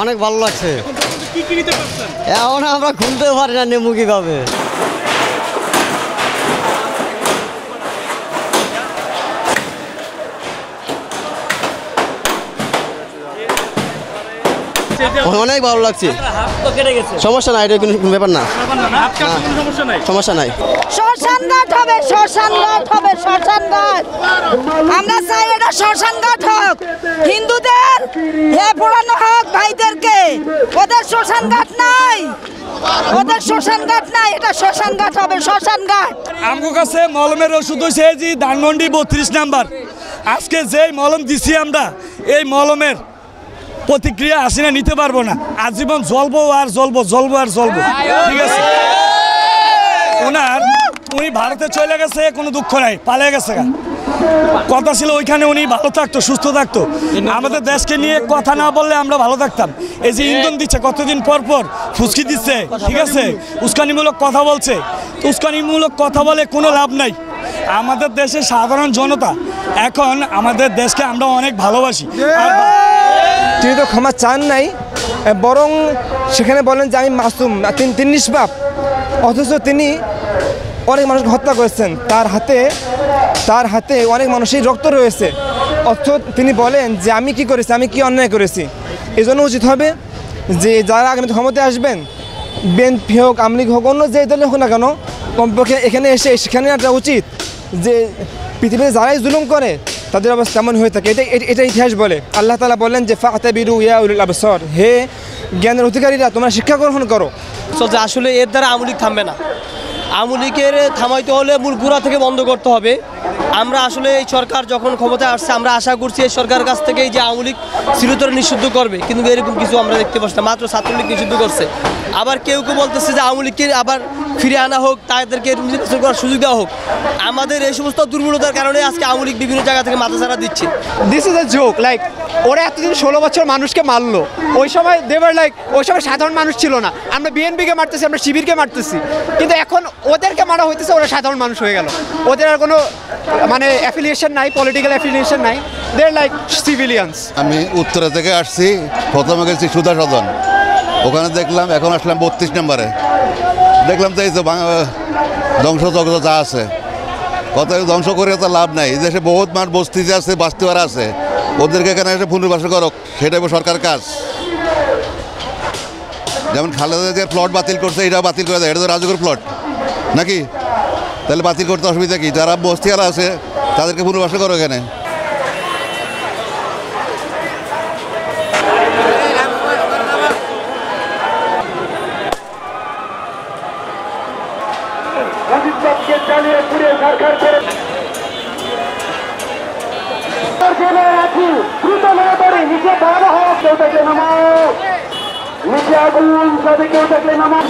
অনেক ভালো লাগছে। কি কি নিতে পারছেন? এখন আমরা খুলতে পারি না, নেমু কিভাবে। অনেক ভালো লাগছে। সমস্যা নাই, এটা কোনো ব্যাপার না, সমস্যা নাই। শ্মশানঘাট হবে, শ্মশানঘাট হবে, শ্মশানঘাট। আমরা চাই এটা শ্মশানঘাট হোক, হিন্দুদের হে পোড়ানো হোক ভাইদেরকে। ওদের শ্মশানঘাট নাই, ওদের শ্মশানঘাট নাই, এটা শ্মশানঘাট হবে, শ্মশানঘাট। আমার কাছে মলমের ওষুধ হয়েছে যে ধানমন্ডি 32 নাম্বার। আজকে যেই মলম দিছি আমরা, এই মলমের প্রতিক্রিয়া হাসিনা নিতে পারবো না, আজীবন জ্বলবো আর জ্বলবো, জ্বলবো আর জ্বলবো। ঠিক আছে, উনি ভারতে চলে গেছে, কোনো দুঃখ নাই, পালিয়ে গেছে। কথা ছিল ওইখানে উনি ভালো থাকতো, সুস্থ থাকতো। আমাদের দেশকে নিয়ে কথা না বললে আমরা ভালো থাকতাম। এই যে ইন্ধন দিচ্ছে কতদিন পর পর, ফুসকি দিচ্ছে, ঠিক আছে, উস্কানিমূলক কথা বলছে। তো উস্কানিমূলক কথা বলে কোনো লাভ নাই। আমাদের দেশের সাধারণ জনতা এখন আমাদের দেশকে আমরা অনেক ভালোবাসি। তিনি তো ক্ষমা চান নাই, বরং সেখানে বলেন যে আমি মাসুম, তিনি নিষ্পাপ। অথচ তিনি অনেক মানুষকে হত্যা করেছেন, তার হাতে অনেক মানুষের রক্ত রয়েছে। অথচ তিনি বলেন যে আমি কি করেছি, আমি কি অন্যায় করেছি। এই জন্য উচিত হবে যে যারা আগামী ক্ষমতায় আসবেন, বিএনপি হোক, আওয়ামী লীগ হোক, অন্য যে দলে হোক না কেন, কমপক্ষে এখানে এসে সেখানে একটা উচিত যে পৃথিবীতে যারাই জুলুম করে তাদের অবস্থা তেমন হয়ে থাকে। এটা ইতিহাস বলে। আল্লাহ তাআলা বলেন যে ফাতাবিরু ইয়া উলিল আবসার, হে জ্ঞানের অধিকারীরা তোমরা শিক্ষা গ্রহণ করো। চলছে আসলে এর দ্বারা আওয়ামী লীগ থামবে না। আওয়ামী লীগের থামাইতে হলে মূল গোড়া থেকে বন্ধ করতে হবে। আমরা আসলে এই সরকার যখন ক্ষমতায় আসছে, আমরা আশা করছি এই সরকারের কাছ থেকে যে আওয়ামী লীগ চিরতরে নিষিদ্ধ করবে, কিন্তু এরকম কিছু আমরা দেখতে পাচ্ছি না। মাত্র ছাত্রলীগ নিষিদ্ধ করছে। আবার কেউ বলতেছে যে আওয়ামী লীগকে আবার ফিরে আনা হোক, তাদেরকে নির্বাচন করার সুযোগ দেওয়া হোক। আমাদের এই সমস্ত দুর্বলতার কারণে আজকে আওয়ামী লীগ বিভিন্ন জায়গা থেকে মাথা ছাড়া দিচ্ছে। This is a joke. Like ওরা এতদিন 16 বছর মানুষকে মারলো, ওই সময় দেবার লাইক ওই সময় সাধারণ মানুষ ছিল না। আমরা বিএনপিকে মারতেছি, আমরা শিবিরকে মারতেছি, কিন্তু এখন ওদেরকে মারা হইতেছে, ওরা সাধারণ মানুষ হয়ে গেল। ওদের আর কোনো মানে অ্যাফিলিয়েশন নাই, পলিটিক্যাল অ্যাফিলিয়েশন নাই, দে আর লাইক সিভিলিয়ানস। আমি উত্তরা থেকে আসছি, প্রথমে গেছি সুধা সদন, ওখানে দেখলাম। এখন আসলাম 32 নম্বরে, দেখলাম তো এই তো ধ্বংসযজ্ঞ যা আছে, কত ধ্বংস করে তো লাভ নাই। এই দেশে বহুত মানুষ বস্তিতে আছে, বাস্তিওয়ারা আছে, ওদেরকে এখানে এসে পুনর্বাসন করক, সেটাই সরকার কাজ। যেমন খালেদা যে প্লট বাতিল করছে, এটাও বাতিল করে দেয়, এটা তো রাজুকের প্লট নাকি? তাহলে বাতিল করতে অসুবিধা কি? যারা বস্তিওয়ালা আছে তাদেরকে পুনর্বাসন করো এখানে। নিচে আগুন, কেউ থাকলে নামাজ